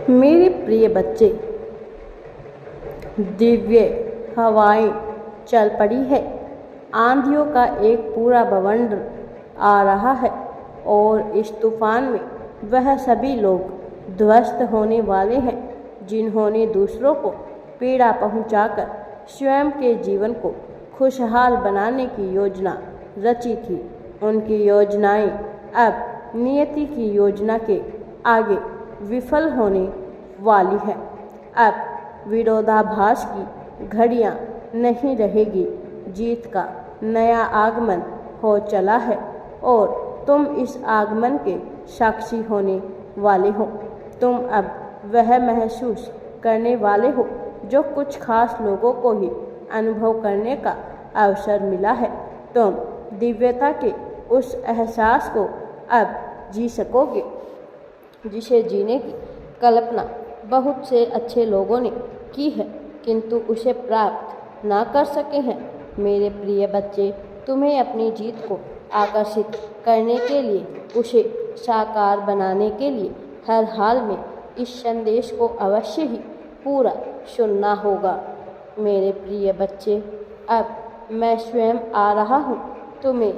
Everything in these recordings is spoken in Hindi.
मेरे प्रिय बच्चे, दिव्य हवाएं चल पड़ी है। आंधियों का एक पूरा बवंडर आ रहा है और इस तूफान में वह सभी लोग ध्वस्त होने वाले हैं जिन्होंने दूसरों को पीड़ा पहुंचाकर स्वयं के जीवन को खुशहाल बनाने की योजना रची थी। उनकी योजनाएं अब नियति की योजना के आगे विफल होने वाली है। अब विरोधाभास की घड़ियां नहीं रहेगी। जीत का नया आगमन हो चला है और तुम इस आगमन के साक्षी होने वाले हो। तुम अब वह महसूस करने वाले हो जो कुछ खास लोगों को ही अनुभव करने का अवसर मिला है। तुम दिव्यता के उस एहसास को अब जी सकोगे जिसे जीने की कल्पना बहुत से अच्छे लोगों ने की है किंतु उसे प्राप्त ना कर सके हैं। मेरे प्रिय बच्चे, तुम्हें अपनी जीत को आकर्षित करने के लिए, उसे साकार बनाने के लिए हर हाल में इस संदेश को अवश्य ही पूरा सुनना होगा। मेरे प्रिय बच्चे, अब मैं स्वयं आ रहा हूँ तुम्हें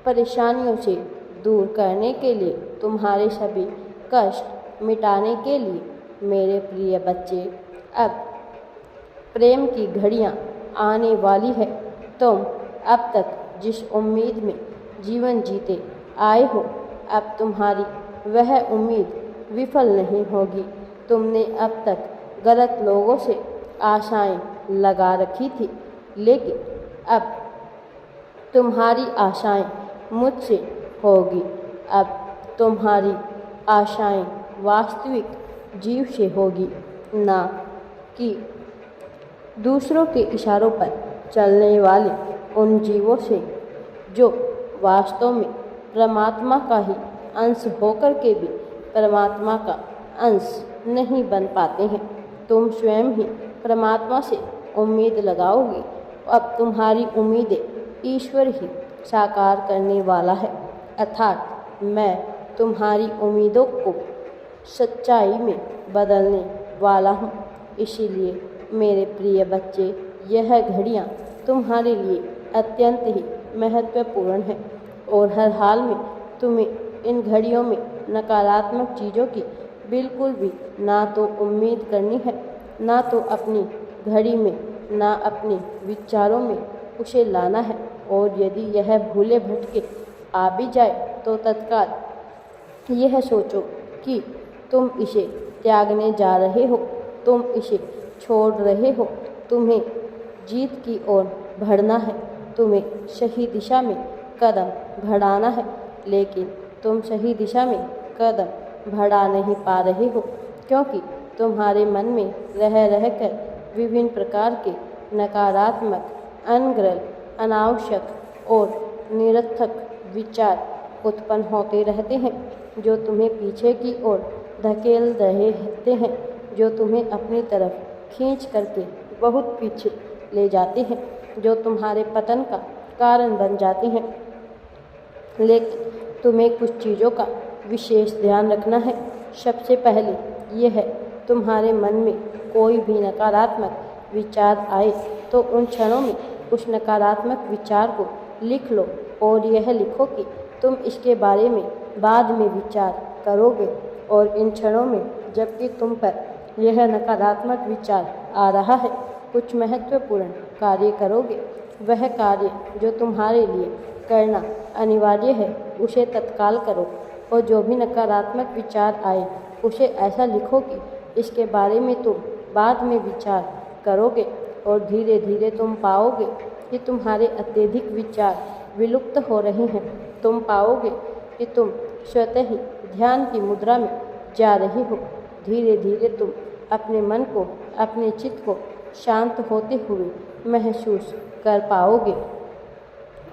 परेशानियों से दूर करने के लिए, तुम्हारे सभी कष्ट मिटाने के लिए। मेरे प्रिय बच्चे, अब प्रेम की घड़ियाँ आने वाली है। तुम अब तक जिस उम्मीद में जीवन जीते आए हो, अब तुम्हारी वह उम्मीद विफल नहीं होगी। तुमने अब तक गलत लोगों से आशाएं लगा रखी थी, लेकिन अब तुम्हारी आशाएं मुझसे होगी। अब तुम्हारी आशाएं वास्तविक जीव से होगी, ना कि दूसरों के इशारों पर चलने वाले उन जीवों से जो वास्तव में परमात्मा का ही अंश होकर के भी परमात्मा का अंश नहीं बन पाते हैं। तुम स्वयं ही परमात्मा से उम्मीद लगाओगे। अब तुम्हारी उम्मीदें ईश्वर ही साकार करने वाला है, अर्थात मैं तुम्हारी उम्मीदों को सच्चाई में बदलने वाला हूँ। इसीलिए मेरे प्रिय बच्चे, यह घड़ियाँ तुम्हारे लिए अत्यंत ही महत्वपूर्ण है और हर हाल में तुम्हें इन घड़ियों में नकारात्मक चीज़ों की बिल्कुल भी ना तो उम्मीद करनी है, ना तो अपनी घड़ी में, ना अपने विचारों में उसे लाना है। और यदि यह भूले भटके आ भी जाए तो तत्काल यह सोचो कि तुम इसे त्यागने जा रहे हो, तुम इसे छोड़ रहे हो। तुम्हें जीत की ओर बढ़ना है, तुम्हें सही दिशा में कदम बढ़ाना है, लेकिन तुम सही दिशा में कदम बढ़ा नहीं पा रहे हो क्योंकि तुम्हारे मन में रह रहकर विभिन्न प्रकार के नकारात्मक, अनग्रह, अनावश्यक और निरर्थक विचार उत्पन्न होते रहते हैं जो तुम्हें पीछे की ओर धकेल रहे रहते हैं, जो तुम्हें अपनी तरफ खींच करके बहुत पीछे ले जाते हैं, जो तुम्हारे पतन का कारण बन जाते हैं। लेकिन तुम्हें कुछ चीज़ों का विशेष ध्यान रखना है। सबसे पहले यह है, तुम्हारे मन में कोई भी नकारात्मक विचार आए तो उन क्षणों में उस नकारात्मक विचार को लिख लो और यह लिखो कि तुम इसके बारे में बाद में विचार करोगे। और इन क्षणों में जबकि तुम पर यह नकारात्मक विचार आ रहा है, कुछ महत्वपूर्ण कार्य करोगे। वह कार्य जो तुम्हारे लिए करना अनिवार्य है उसे तत्काल करो और जो भी नकारात्मक विचार आए उसे ऐसा लिखो कि इसके बारे में तुम बाद में विचार करोगे। और धीरे धीरे तुम पाओगे कि तुम्हारे अत्यधिक विचार विलुप्त हो रहे हैं। तुम पाओगे कि तुम स्वतः ही ध्यान की मुद्रा में जा रहे हो। धीरे धीरे तुम अपने मन को, अपने चित्त को शांत होते हुए महसूस कर पाओगे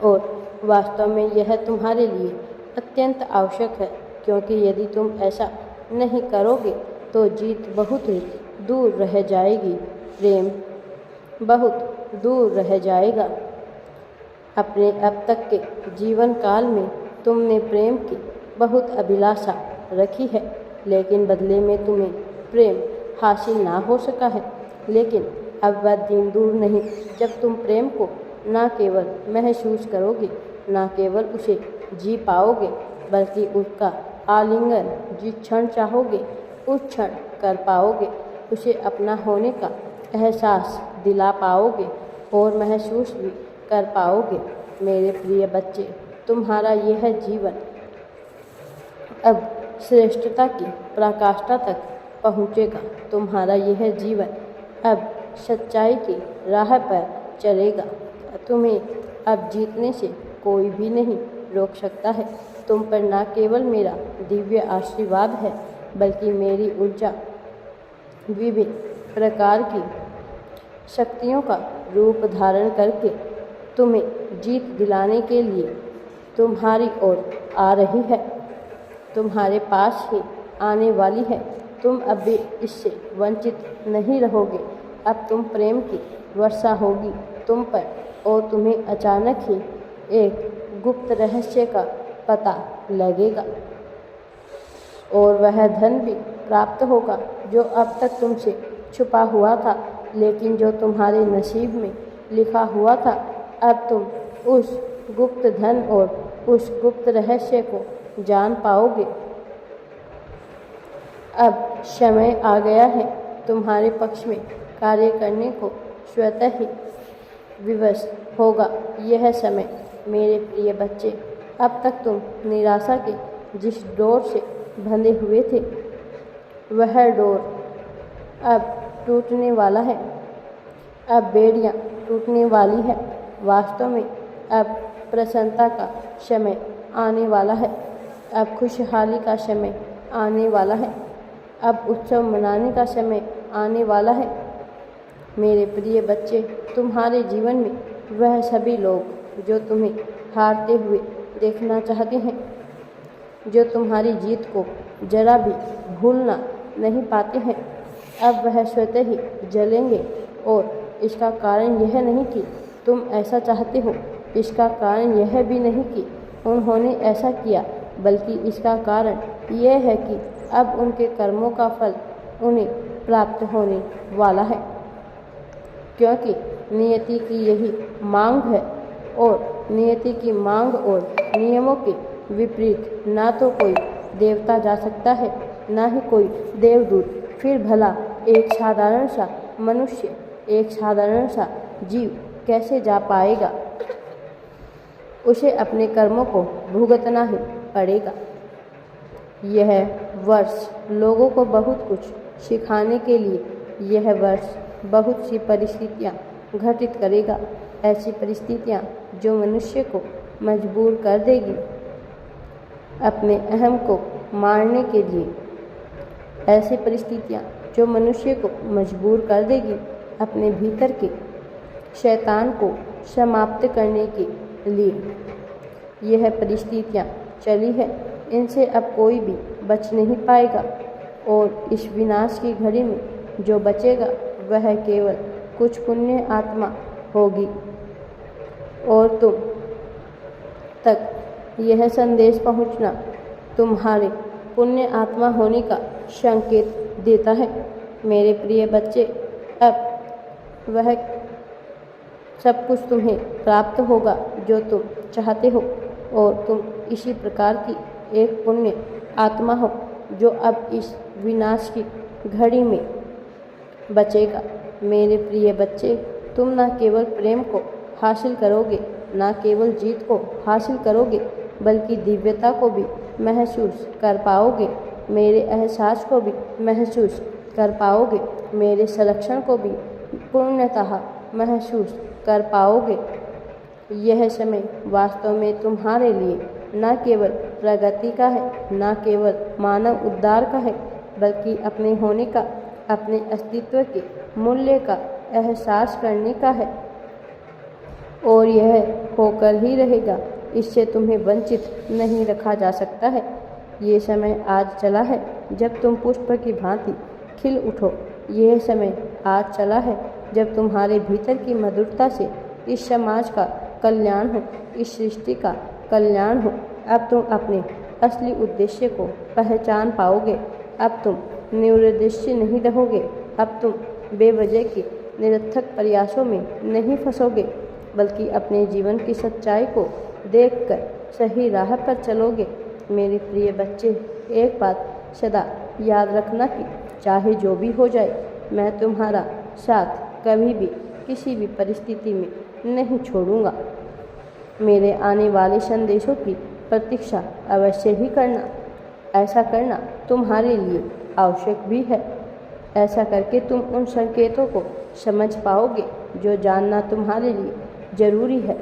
और वास्तव में यह तुम्हारे लिए अत्यंत आवश्यक है, क्योंकि यदि तुम ऐसा नहीं करोगे तो जीत बहुत ही दूर रह जाएगी, प्रेम बहुत दूर रह जाएगा। अपने अब तक के जीवन काल में तुमने प्रेम की बहुत अभिलाषा रखी है, लेकिन बदले में तुम्हें प्रेम हासिल ना हो सका है, लेकिन अब वह दिन दूर नहीं जब तुम प्रेम को न केवल महसूस करोगे, न केवल उसे जी पाओगे, बल्कि उसका आलिंगन जिस क्षण चाहोगे उस क्षण कर पाओगे, उसे अपना होने का एहसास दिला पाओगे और महसूस भी कर पाओगे। मेरे प्रिय बच्चे, तुम्हारा यह जीवन अब श्रेष्ठता की पराकाष्ठा तक पहुँचेगा। तुम्हारा यह जीवन अब सच्चाई की राह पर चलेगा। तुम्हें अब जीतने से कोई भी नहीं रोक सकता है। तुम पर न केवल मेरा दिव्य आशीर्वाद है, बल्कि मेरी ऊर्जा विभिन्न प्रकार की शक्तियों का रूप धारण करके तुम्हें जीत दिलाने के लिए तुम्हारी ओर आ रही है, तुम्हारे पास ही आने वाली है। तुम अब भी इससे वंचित नहीं रहोगे। अब तुम प्रेम की वर्षा होगी तुम पर, और तुम्हें अचानक ही एक गुप्त रहस्य का पता लगेगा, और वह धन भी प्राप्त होगा जो अब तक तुमसे छुपा हुआ था, लेकिन जो तुम्हारे नसीब में लिखा हुआ था। अब तुम उस गुप्त धन और उस गुप्त रहस्य को जान पाओगे। अब समय आ गया है तुम्हारे पक्ष में कार्य करने को स्वतः ही विवश होगा यह समय। मेरे प्रिय बच्चे, अब तक तुम निराशा के जिस डोर से बंधे हुए थे, वह डोर अब टूटने वाला है। अब बेड़ियाँ टूटने वाली है। वास्तव में अब प्रसन्नता का समय आने वाला है। अब खुशहाली का समय आने वाला है। अब उत्सव मनाने का समय आने वाला है। मेरे प्रिय बच्चे, तुम्हारे जीवन में वह सभी लोग जो तुम्हें हारते हुए देखना चाहते हैं, जो तुम्हारी जीत को जरा भी भूलना नहीं पाते हैं, अब वह स्वतः ही जलेंगे। और इसका कारण यह नहीं कि तुम ऐसा चाहते हो, इसका कारण यह भी नहीं कि उन्होंने ऐसा किया, बल्कि इसका कारण यह है कि अब उनके कर्मों का फल उन्हें प्राप्त होने वाला है, क्योंकि नियति की यही मांग है। और नियति की मांग और नियमों के विपरीत ना तो कोई देवता जा सकता है, ना ही कोई देवदूत। फिर भला एक साधारण सा मनुष्य, एक साधारण सा जीव कैसे जा पाएगा? उसे अपने कर्मों को भुगतना ही पड़ेगा। यह वर्ष लोगों को बहुत कुछ सिखाने के लिए, यह वर्ष बहुत सी परिस्थितियाँ घटित करेगा। ऐसी परिस्थितियाँ जो मनुष्य को मजबूर कर देगी अपने अहम को मारने के लिए। ऐसी परिस्थितियाँ जो मनुष्य को मजबूर कर देगी अपने भीतर के शैतान को समाप्त करने के लिए। यह परिस्थितियाँ चली है, इनसे अब कोई भी बच नहीं पाएगा। और इस विनाश की घड़ी में जो बचेगा वह केवल कुछ पुण्य आत्मा होगी। और तुम तक यह संदेश पहुंचना तुम्हारे पुण्य आत्मा होने का संकेत देता है। मेरे प्रिय बच्चे, अब वह सब कुछ तुम्हें प्राप्त होगा जो तुम चाहते हो, और तुम इसी प्रकार की एक पुण्य आत्मा हो जो अब इस विनाश की घड़ी में बचेगा। मेरे प्रिय बच्चे, तुम न केवल प्रेम को हासिल करोगे, न केवल जीत को हासिल करोगे, बल्कि दिव्यता को भी महसूस कर पाओगे, मेरे एहसास को भी महसूस कर पाओगे, मेरे संरक्षण को भी पूर्णतः महसूस कर पाओगे। यह समय वास्तव में तुम्हारे लिए न केवल प्रगति का है, न केवल मानव उद्धार का है, बल्कि अपने होने का, अपने अस्तित्व के मूल्य का एहसास करने का है। और यह होकर ही रहेगा, इससे तुम्हें वंचित नहीं रखा जा सकता है। ये समय आज चला है जब तुम पुष्प की भांति खिल उठो। यह समय आज चला है जब तुम्हारे भीतर की मधुरता से इस समाज का कल्याण हो, इस सृष्टि का कल्याण हो। अब तुम अपने असली उद्देश्य को पहचान पाओगे। अब तुम निरुद्देश्य नहीं रहोगे। अब तुम बेवजह के निरर्थक प्रयासों में नहीं फंसोगे, बल्कि अपने जीवन की सच्चाई को देखकर सही राह पर चलोगे। मेरे प्रिय बच्चे, एक बात सदा याद रखना कि चाहे जो भी हो जाए, मैं तुम्हारा साथ कभी भी किसी भी परिस्थिति में नहीं छोड़ूंगा। मेरे आने वाले संदेशों की प्रतीक्षा अवश्य ही करना। ऐसा करना तुम्हारे लिए आवश्यक भी है। ऐसा करके तुम उन संकेतों को समझ पाओगे जो जानना तुम्हारे लिए जरूरी है।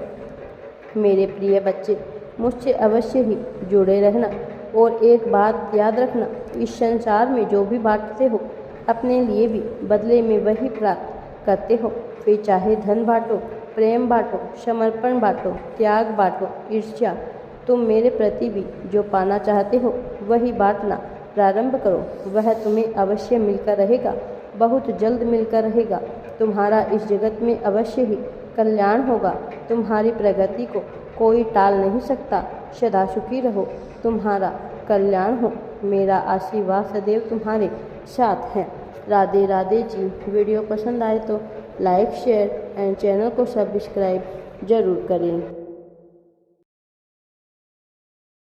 मेरे प्रिय बच्चे, मुझसे अवश्य ही जुड़े रहना और एक बात याद रखना, इस संसार में जो भी बांटते हो, अपने लिए भी बदले में वही प्राप्त करते हो। फिर चाहे धन बांटो, प्रेम बांटो, समर्पण बांटो, त्याग बांटो, ईर्ष्या, तुम मेरे प्रति भी जो पाना चाहते हो वही बांटना प्रारंभ करो। वह तुम्हें अवश्य मिलकर रहेगा, बहुत जल्द मिलकर रहेगा। तुम्हारा इस जगत में अवश्य ही कल्याण होगा। तुम्हारी प्रगति को कोई टाल नहीं सकता। सदा सुखी रहो, तुम्हारा कल्याण हो। मेरा आशीर्वाद सदैव तुम्हारे साथ है। राधे राधे जी। वीडियो पसंद आए तो लाइक, शेयर एंड चैनल को सब्सक्राइब जरूर करें।